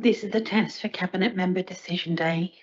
This is the test for Cabinet Member Decision Day.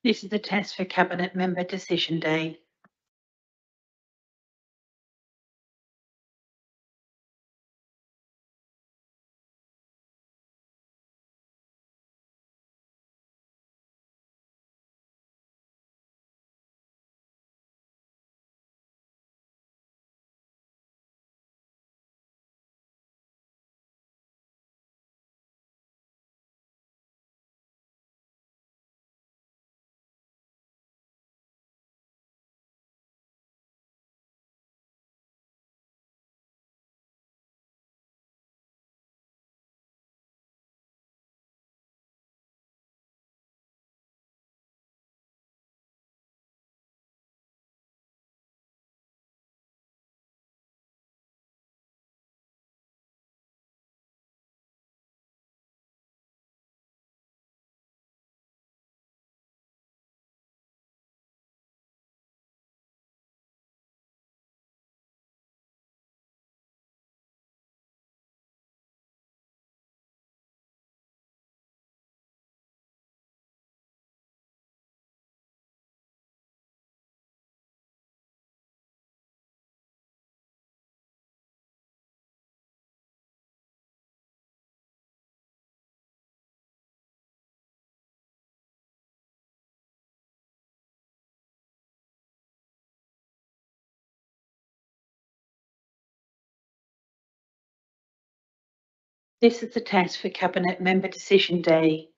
This is the test for Cabinet Member Decision Day. This is the test for Cabinet Member Decision Day.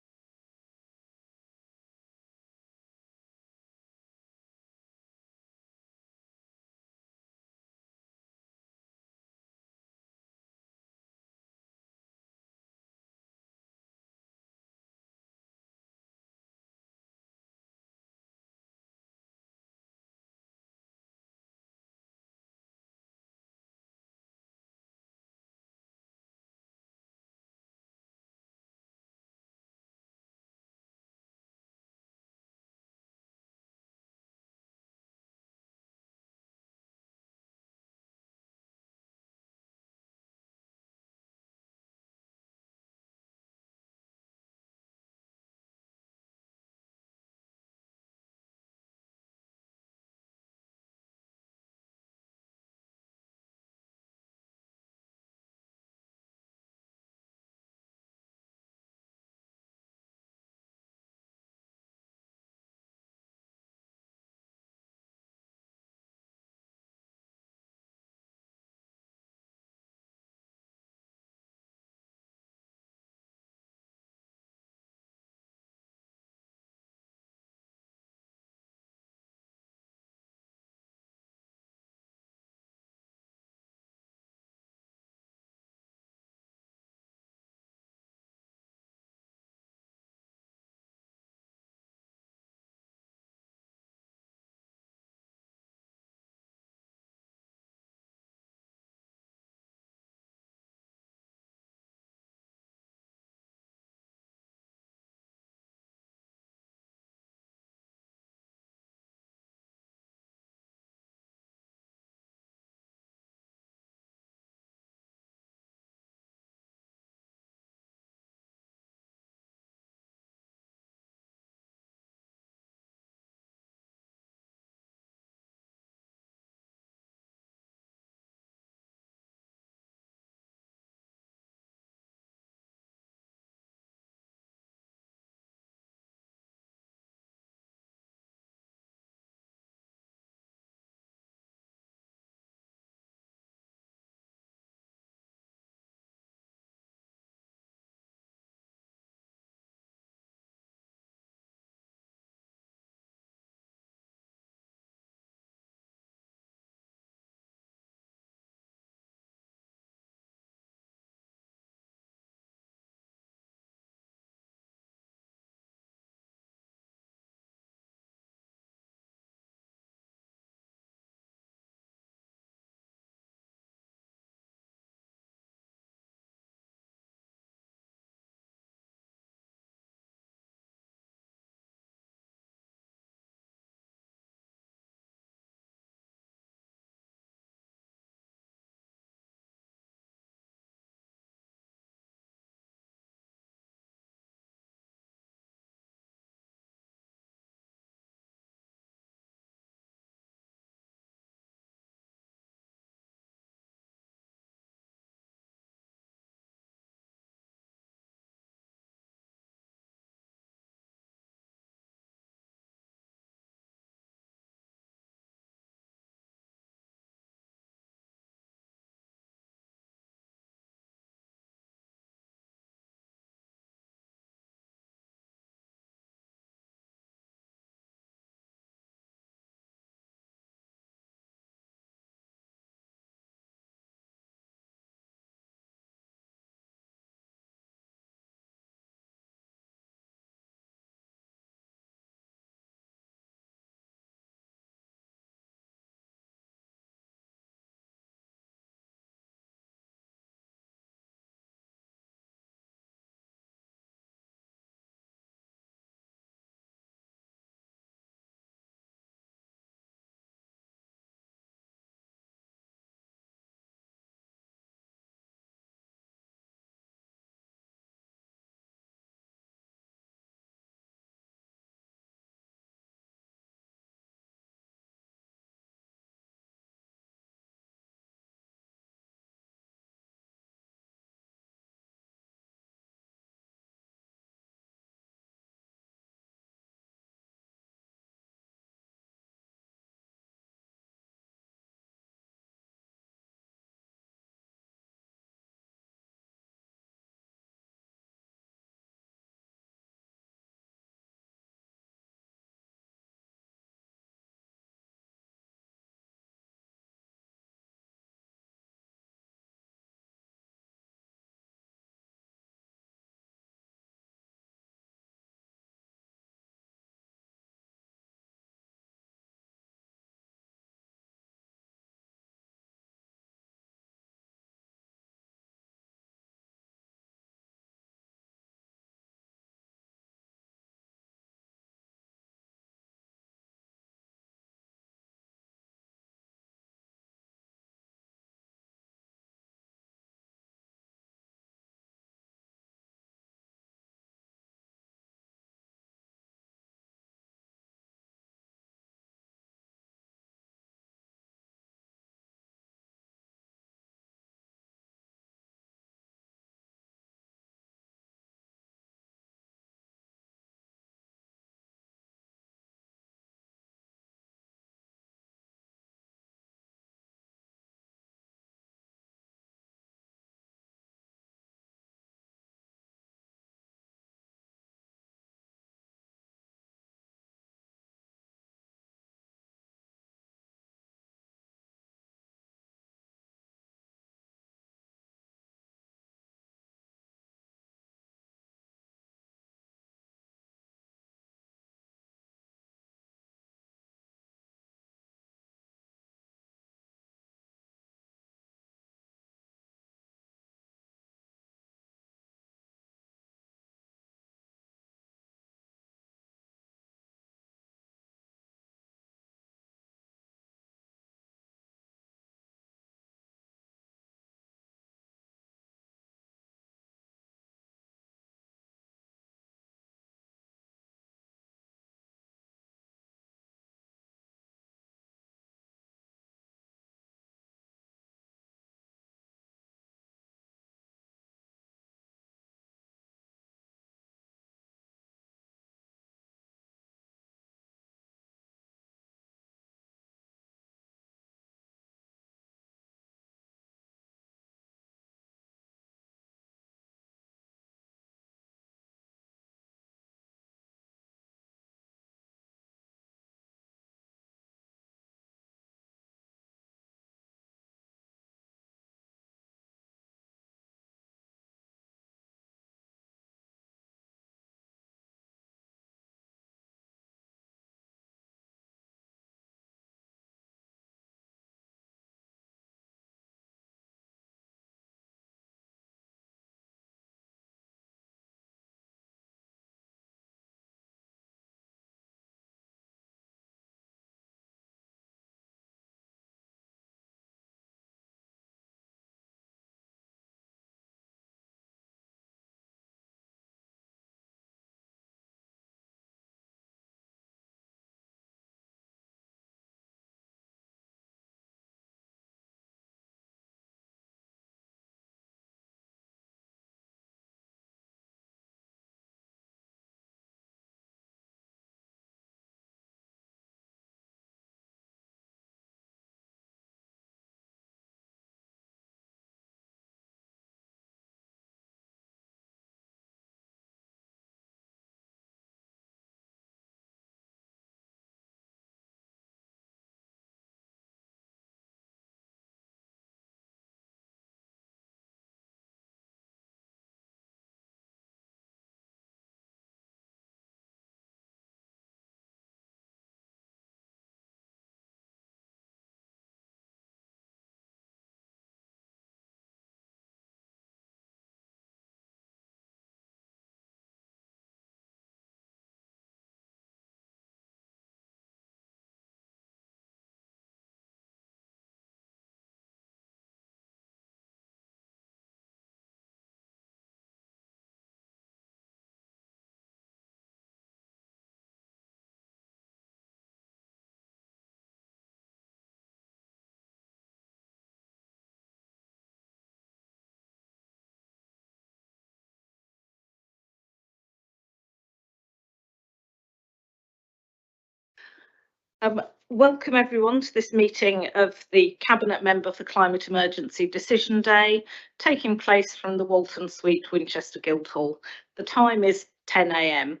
Welcome everyone to this meeting of the Cabinet Member for Climate Emergency Decision Day, taking place from the Walton Suite, Winchester Guildhall. The time is 10 AM.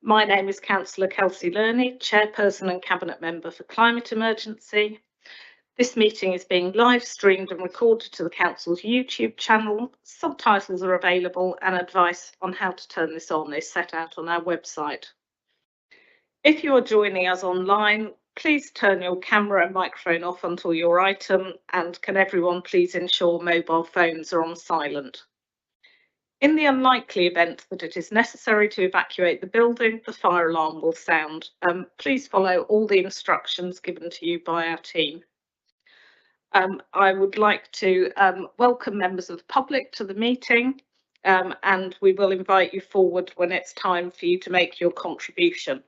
My name is Councillor Kelsey Lerney, Chairperson and Cabinet Member for Climate Emergency. This meeting is being live streamed and recorded to the Council's YouTube channel. Subtitles are available and advice on how to turn this on is set out on our website. If you are joining us online, please turn your camera and microphone off until your item, and can everyone please ensure mobile phones are on silent. In the unlikely event that it is necessary to evacuate the building, the fire alarm will sound. Please follow all the instructions given to you by our team. I would like to welcome members of the public to the meeting, and we will invite you forward when it's time for you to make your contribution.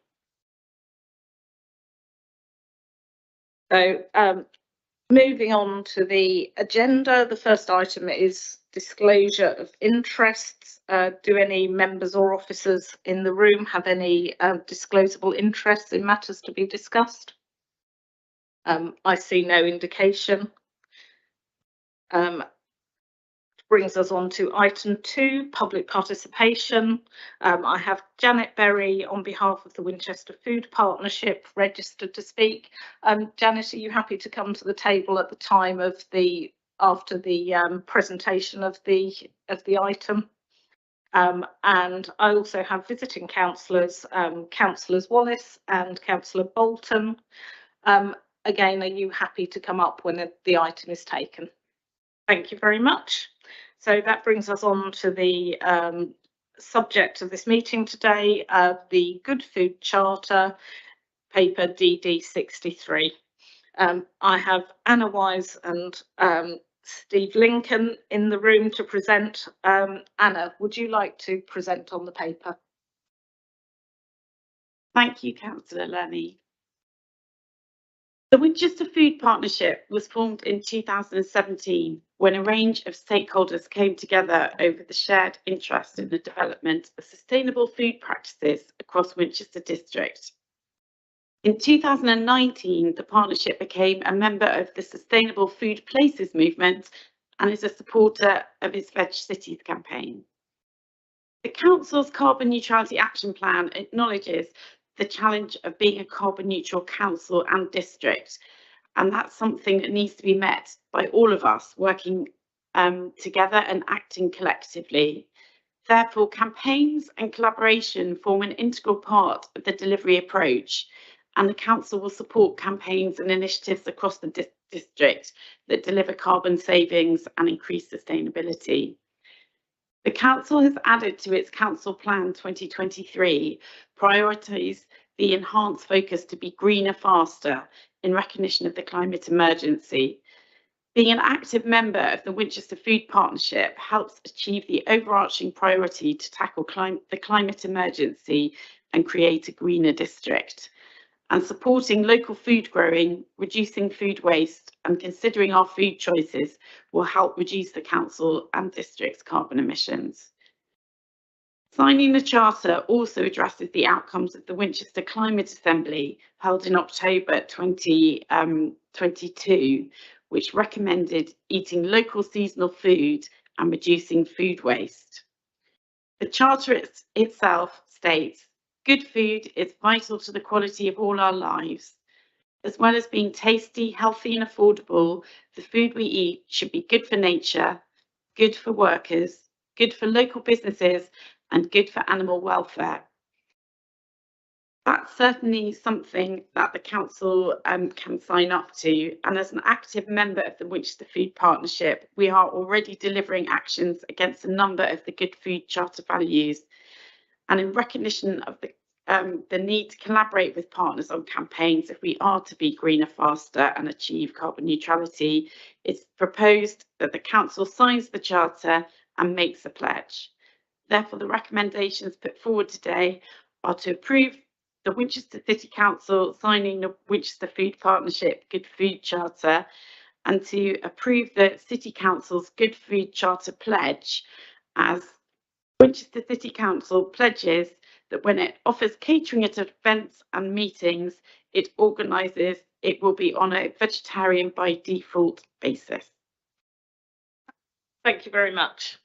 So moving on to the agenda, the first item is disclosure of interests. Do any members or officers in the room have any disclosable interests in matters to be discussed? I see no indication. Brings us on to item 2, public participation. I have Janet Berry on behalf of the Winchester Food Partnership registered to speak. Janet, are you happy to come to the table at the time of after the presentation of the item? And I also have visiting councillors, Councillors Wallace and Councillor Bolton. Again, are you happy to come up when the item is taken? Thank you very much. So that brings us on to the subject of this meeting today, the Good Food Charter, paper DD 63. I have Anna Wise and Steve Lincoln in the room to present. Anna, would you like to present on the paper? Thank you, Councillor Lerney. The Winchester Food Partnership was formed in 2017 when a range of stakeholders came together over the shared interest in the development of sustainable food practices across Winchester District. In 2019, the partnership became a member of the Sustainable Food Places movement and is a supporter of its Veg Cities campaign. The Council's Carbon Neutrality Action Plan acknowledges the challenge of being a carbon neutral council and district, and that's something that needs to be met by all of us working together and acting collectively. Therefore, campaigns and collaboration form an integral part of the delivery approach, and the council will support campaigns and initiatives across the district that deliver carbon savings and increase sustainability. The Council has added to its Council Plan 2023 priorities the enhanced focus to be greener faster in recognition of the climate emergency. Being an active member of the Winchester Food Partnership helps achieve the overarching priority to tackle the climate emergency and create a greener district. And supporting local food growing, reducing food waste and considering our food choices will help reduce the council and district's carbon emissions. Signing the charter also addresses the outcomes of the Winchester Climate Assembly held in October 2022, which recommended eating local seasonal food and reducing food waste. The charter itself states, good food is vital to the quality of all our lives. As well as being tasty, healthy and affordable, the food we eat should be good for nature, good for workers, good for local businesses and good for animal welfare. That's certainly something that the council can sign up to, and as an active member of the Winchester Food Partnership, we are already delivering actions against a number of the Good Food Charter values. And in recognition of the need to collaborate with partners on campaigns if we are to be greener faster and achieve carbon neutrality, it's proposed that the council signs the charter and makes a pledge. Therefore, the recommendations put forward today are to approve the Winchester City Council signing the Winchester Food Partnership Good Food Charter and to approve the City Council's Good Food Charter pledge as Winchester City Council pledges that when it offers catering at events and meetings, it organises it will be on a vegetarian by default basis. Thank you very much.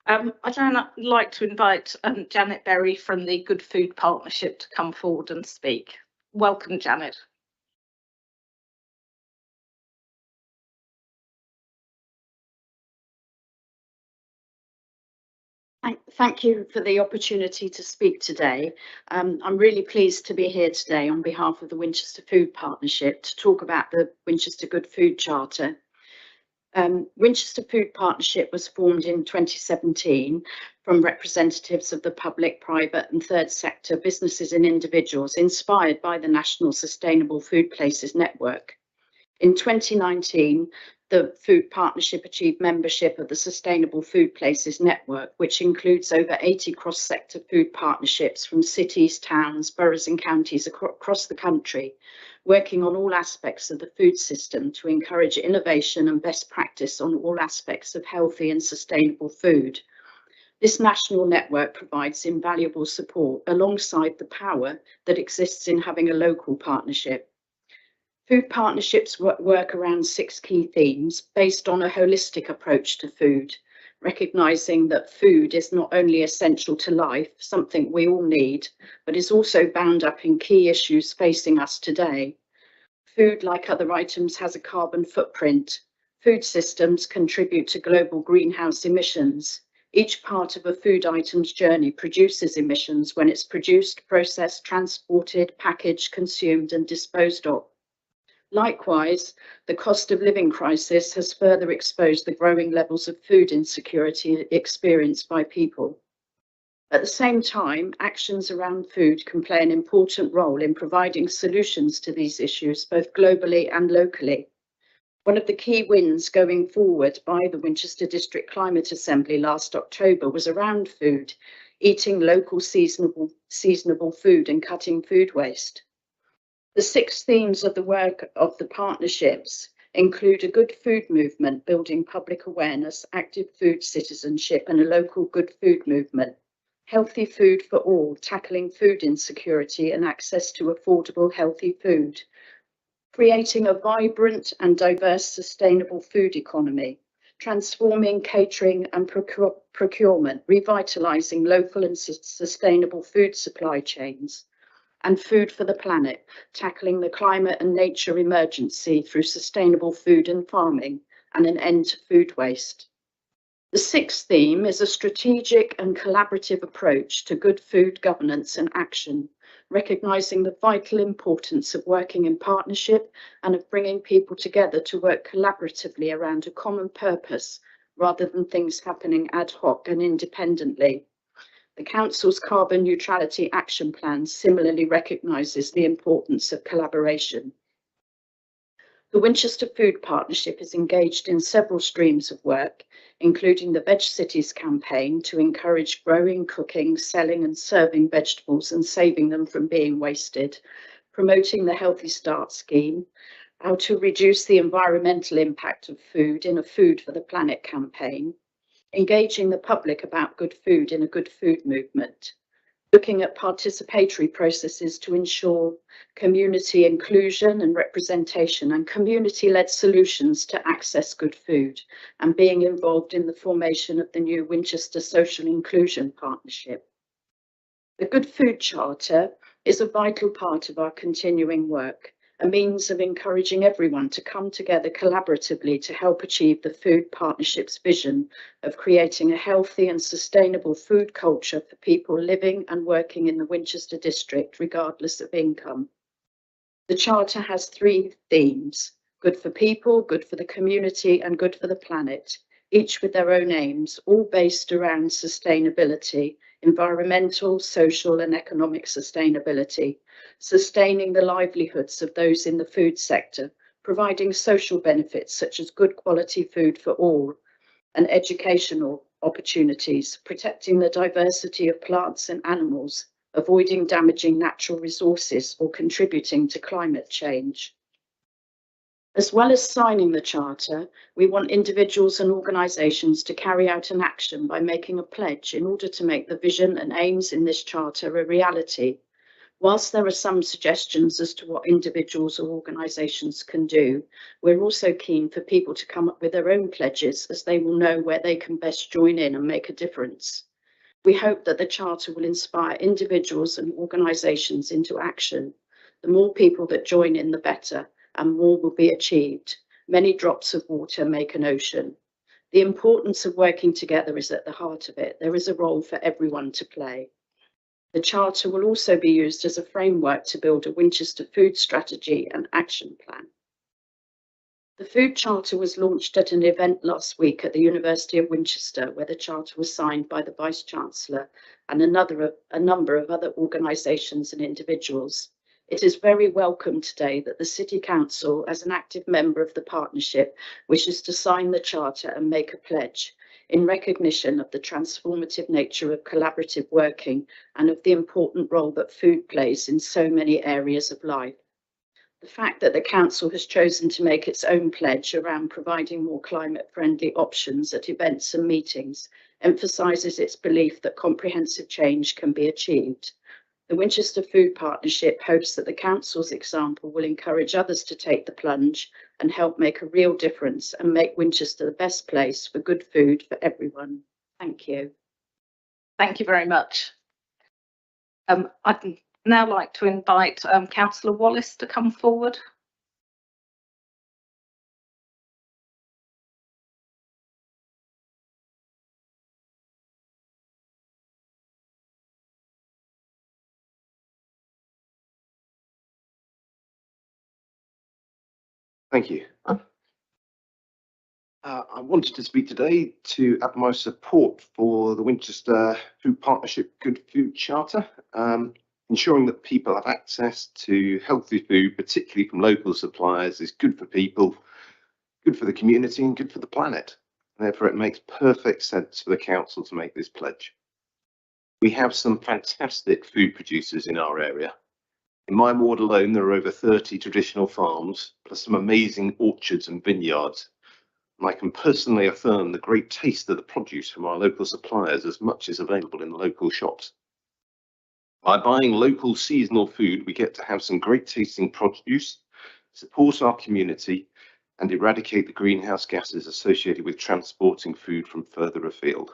I'd now like to invite Janet Berry from the Good Food Partnership to come forward and speak. Welcome, Janet. Thank you for the opportunity to speak today. I'm really pleased to be here today on behalf of the Winchester Food Partnership to talk about the Winchester Good Food Charter. Winchester Food Partnership was formed in 2017 from representatives of the public, private and third sector businesses and individuals inspired by the National Sustainable Food Places Network. In 2019, the Food Partnership achieved membership of the Sustainable Food Places Network, which includes over 80 cross-sector food partnerships from cities, towns, boroughs and counties across the country, working on all aspects of the food system to encourage innovation and best practice on all aspects of healthy and sustainable food. This national network provides invaluable support alongside the power that exists in having a local partnership. Food partnerships work around 6 key themes based on a holistic approach to food, recognising that food is not only essential to life, something we all need, but is also bound up in key issues facing us today. Food, like other items, has a carbon footprint. Food systems contribute to global greenhouse emissions. Each part of a food item's journey produces emissions when it's produced, processed, transported, packaged, consumed and disposed of. Likewise, the cost of living crisis has further exposed the growing levels of food insecurity experienced by people. At the same time, actions around food can play an important role in providing solutions to these issues, both globally and locally. One of the key wins going forward by the Winchester District Climate Assembly last October was around food, eating local seasonable food and cutting food waste. The 6 themes of the work of the partnerships include a good food movement, building public awareness, active food citizenship and a local good food movement. Healthy food for all, tackling food insecurity and access to affordable healthy food. Creating a vibrant and diverse sustainable food economy. Transforming catering and procurement, revitalising local and sustainable food supply chains. And food for the planet, tackling the climate and nature emergency through sustainable food and farming and an end to food waste. The 6th theme is a strategic and collaborative approach to good food governance and action, recognising the vital importance of working in partnership and of bringing people together to work collaboratively around a common purpose rather than things happening ad hoc and independently. The Council's Carbon Neutrality Action Plan similarly recognises the importance of collaboration. The Winchester Food Partnership is engaged in several streams of work, including the Veg Cities campaign to encourage growing, cooking, selling and serving vegetables and saving them from being wasted, promoting the Healthy Start scheme, how to reduce the environmental impact of food in a Food for the Planet campaign, engaging the public about good food in a good food movement, looking at participatory processes to ensure community inclusion and representation and community-led solutions to access good food, and being involved in the formation of the new Winchester Social Inclusion Partnership. The Good Food Charter is a vital part of our continuing work, a means of encouraging everyone to come together collaboratively to help achieve the Food Partnership's vision of creating a healthy and sustainable food culture for people living and working in the Winchester district, regardless of income. The Charter has 3 themes: good for people, good for the community, and good for the planet, each with their own aims, all based around sustainability, environmental, social, and economic sustainability, sustaining the livelihoods of those in the food sector, providing social benefits such as good quality food for all, and educational opportunities, protecting the diversity of plants and animals, avoiding damaging natural resources or contributing to climate change. As well as signing the Charter, we want individuals and organisations to carry out an action by making a pledge in order to make the vision and aims in this Charter a reality. Whilst there are some suggestions as to what individuals or organisations can do, we're also keen for people to come up with their own pledges, as they will know where they can best join in and make a difference. We hope that the Charter will inspire individuals and organisations into action. The more people that join in, the better, and more will be achieved. Many drops of water make an ocean. The importance of working together is at the heart of it. There is a role for everyone to play. The Charter will also be used as a framework to build a Winchester food strategy and action plan. The Food Charter was launched at an event last week at the University of Winchester, where the Charter was signed by the Vice-Chancellor and a number of other organisations and individuals. It is very welcome today that the City Council, as an active member of the partnership, wishes to sign the Charter and make a pledge in recognition of the transformative nature of collaborative working and of the important role that food plays in so many areas of life. The fact that the Council has chosen to make its own pledge around providing more climate-friendly options at events and meetings emphasises its belief that comprehensive change can be achieved. The Winchester Food Partnership hopes that the Council's example will encourage others to take the plunge and help make a real difference and make Winchester the best place for good food for everyone. Thank you. Thank you very much. I'd now like to invite Councillor Wallace to come forward. Thank you. I wanted to speak today to add my support for the Winchester Food Partnership Good Food Charter, ensuring that people have access to healthy food, particularly from local suppliers, is good for people, good for the community and good for the planet. Therefore, it makes perfect sense for the council to make this pledge. We have some fantastic food producers in our area. In my ward alone, there are over 30 traditional farms, plus some amazing orchards and vineyards. And I can personally affirm the great taste of the produce from our local suppliers as much as available in the local shops. By buying local seasonal food, we get to have some great tasting produce, support our community, and eradicate the greenhouse gases associated with transporting food from further afield.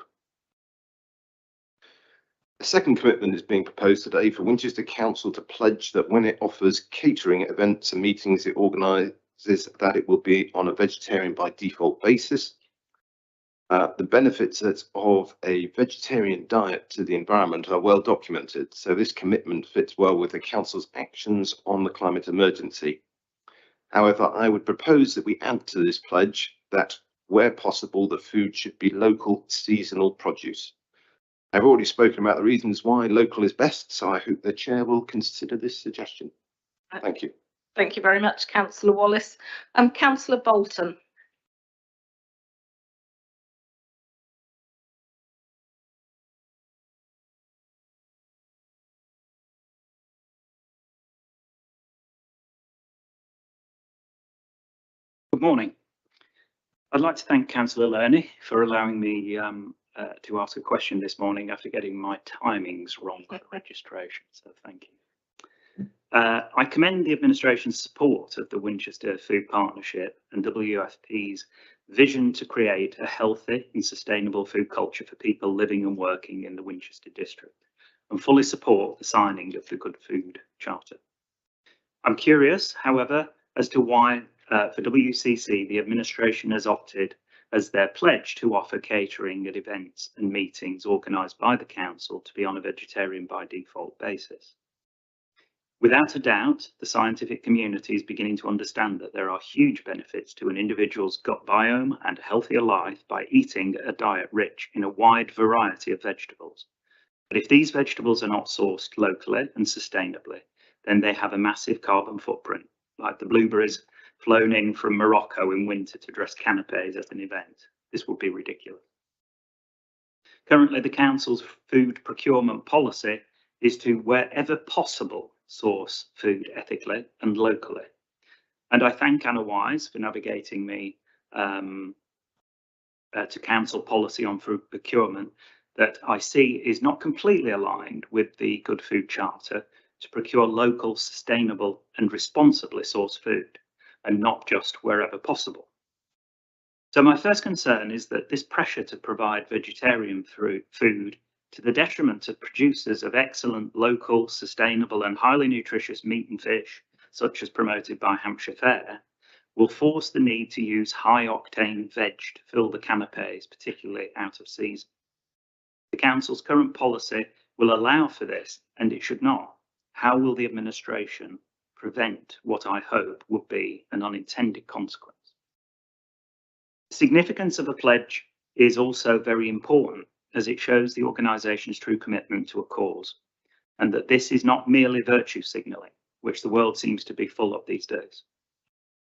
A second commitment is being proposed today for Winchester Council to pledge that when it offers catering at events and meetings it organises, that it will be on a vegetarian by default basis. The benefits of a vegetarian diet to the environment are well documented, so this commitment fits well with the Council's actions on the climate emergency. However, I would propose that we add to this pledge that, where possible, the food should be local, seasonal produce. I've already spoken about the reasons why local is best, so I hope the Chair will consider this suggestion. Thank you. Thank you very much, Councillor Wallace. Councillor Bolton. Good morning. I'd like to thank Councillor Lerney for allowing me to ask a question this morning after getting my timings wrong for registration, so thank you. I commend the administration's support of the Winchester Food Partnership and WFP's vision to create a healthy and sustainable food culture for people living and working in the Winchester district, and fully support the signing of the Good Food Charter. I'm curious, however, as to why for WCC the administration has opted as their pledge to offer catering at events and meetings organised by the council to be on a vegetarian by default basis. Without a doubt, the scientific community is beginning to understand that there are huge benefits to an individual's gut biome and healthier life by eating a diet rich in a wide variety of vegetables. But if these vegetables are not sourced locally and sustainably, then they have a massive carbon footprint, like the blueberries flown in from Morocco in winter to dress canapes at an event. This would be ridiculous. Currently, the council's food procurement policy is to, wherever possible, source food ethically and locally. And I thank Anna Wise for navigating me to council policy on food procurement that I see is not completely aligned with the Good Food Charter to procure local, sustainable and responsibly sourced food, and not just wherever possible. So my first concern is that this pressure to provide vegetarian food to the detriment of producers of excellent, local, sustainable and highly nutritious meat and fish, such as promoted by Hampshire Fare, will force the need to use high-octane veg to fill the canapes, particularly out of season. The Council's current policy will allow for this, and it should not. How will the administration prevent what I hope would be an unintended consequence? The significance of a pledge is also very important, as it shows the organisation's true commitment to a cause, and that this is not merely virtue signalling, which the world seems to be full of these days.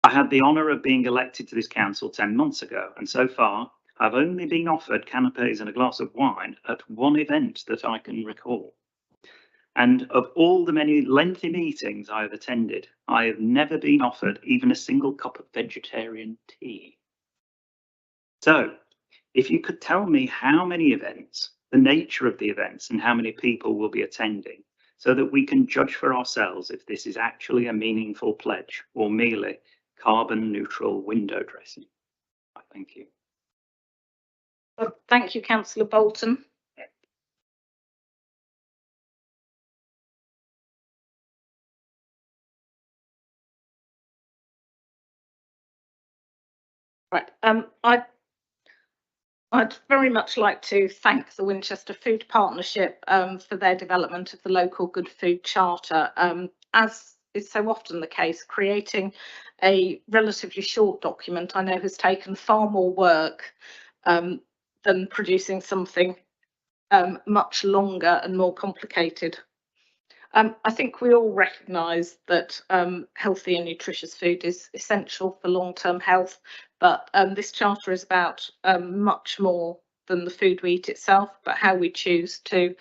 I had the honour of being elected to this council 10 months ago, and so far I've only been offered canapes and a glass of wine at one event that I can recall. And of all the many lengthy meetings I have attended, I have never been offered even a single cup of vegetarian tea. So, if you could tell me how many events, the nature of the events, and how many people will be attending, so that we can judge for ourselves if this is actually a meaningful pledge or merely carbon neutral window dressing. I thank you. Well, thank you, Councillor Bolton. Right. I'd very much like to thank the Winchester Food Partnership for their development of the local Good Food Charter. As is so often the case, creating a relatively short document I know has taken far more work than producing something much longer and more complicated. I think we all recognise that healthy and nutritious food is essential for long-term health, but this charter is about much more than the food we eat itself, but how we choose to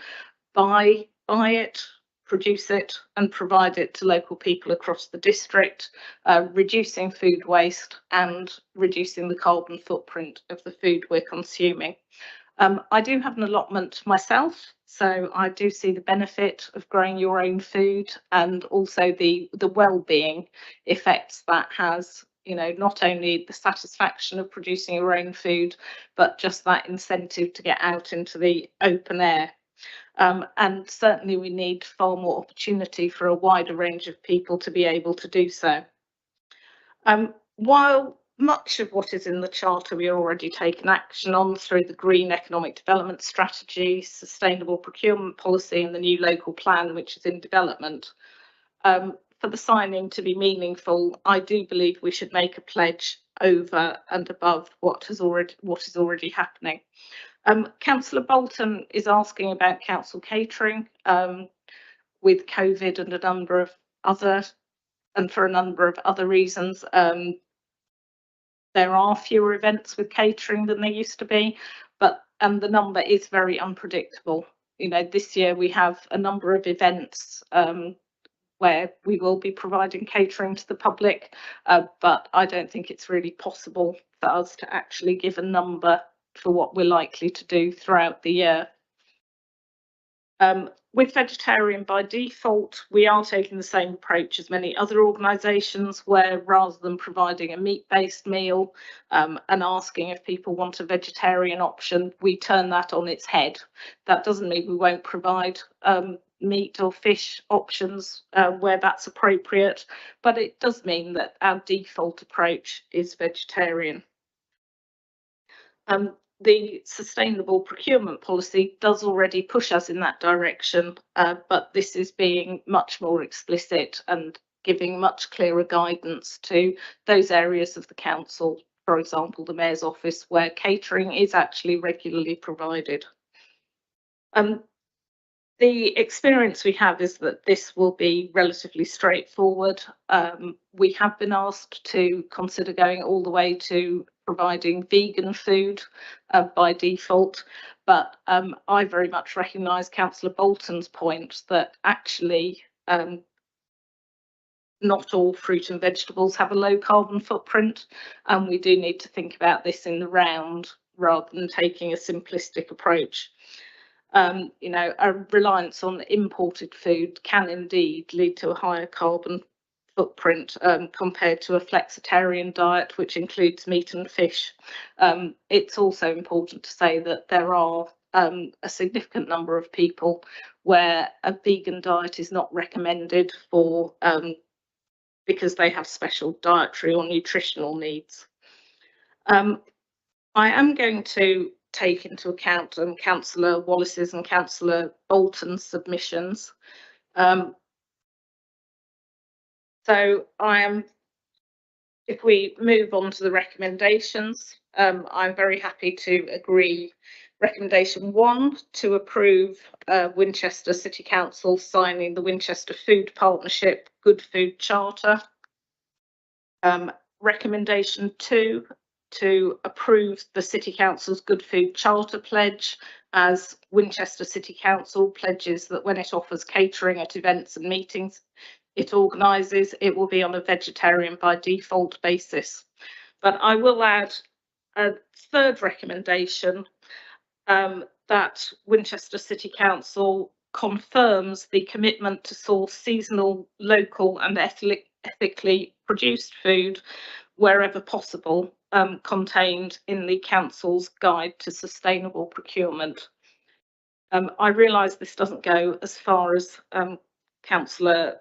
buy it, produce it and provide it to local people across the district, reducing food waste and reducing the carbon footprint of the food we're consuming. I do have an allotment myself, so I do see the benefit of growing your own food and also the well-being effects that has, you know, not only the satisfaction of producing your own food, but just that incentive to get out into the open air. And certainly we need far more opportunity for a wider range of people to be able to do so. While much of what is in the Charter we are already taking action on through the Green Economic Development Strategy, Sustainable Procurement Policy and the new local plan which is in development, for the signing to be meaningful, I do believe we should make a pledge over and above what is already happening. Councillor Bolton is asking about council catering with COVID and for a number of other reasons. There are fewer events with catering than there used to be, but the number is very unpredictable. You know, this year we have a number of events where we will be providing catering to the public, but I don't think it's really possible for us to actually give a number for what we're likely to do throughout the year. With vegetarian by default, we are taking the same approach as many other organisations, where rather than providing a meat-based meal and asking if people want a vegetarian option, we turn that on its head. That doesn't mean we won't provide meat or fish options where that's appropriate, but it does mean that our default approach is vegetarian. The sustainable procurement policy does already push us in that direction, but this is being much more explicit and giving much clearer guidance to those areas of the council, for example, the Mayor's office, where catering is actually regularly provided. The experience we have is that this will be relatively straightforward. We have been asked to consider going all the way to providing vegan food by default, but I very much recognise Councillor Bolton's point that actually not all fruit and vegetables have a low carbon footprint, and we do need to think about this in the round rather than taking a simplistic approach. You know, a reliance on imported food can indeed lead to a higher carbon footprint compared to a flexitarian diet, which includes meat and fish. It's also important to say that there are a significant number of people where a vegan diet is not recommended for because they have special dietary or nutritional needs. I am going to take into account Councillor Wallace's and Councillor Bolton's submissions. So if we move on to the recommendations, I'm very happy to agree recommendation 1 to approve Winchester City Council signing the Winchester Food Partnership Good Food Charter. Recommendation 2 to approve the City Council's Good Food Charter pledge, as Winchester City Council pledges that when it offers catering at events and meetings it organises, it will be on a vegetarian by default basis. But I will add a third recommendation that Winchester City Council confirms the commitment to source seasonal, local and ethically produced food wherever possible, contained in the Council's Guide to Sustainable Procurement. I realise this doesn't go as far as Councillor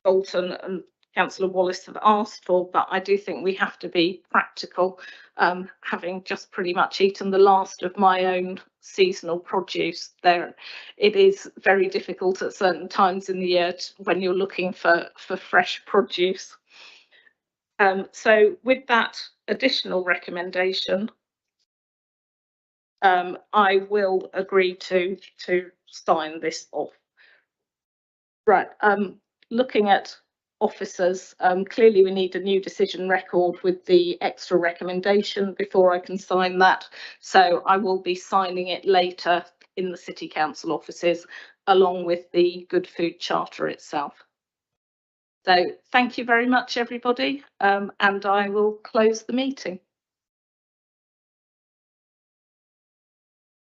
Bolton and Councillor Wallace have asked for, but I do think we have to be practical, having just pretty much eaten the last of my own seasonal produce. It is very difficult at certain times in the year when you're looking for fresh produce. So with that additional recommendation, I will agree to sign this off. Right, looking at officers, clearly we need a new decision record with the extra recommendation before I can sign that. So I will be signing it later in the City Council offices along with the Good Food Charter itself. So thank you very much, everybody, and I will close the meeting.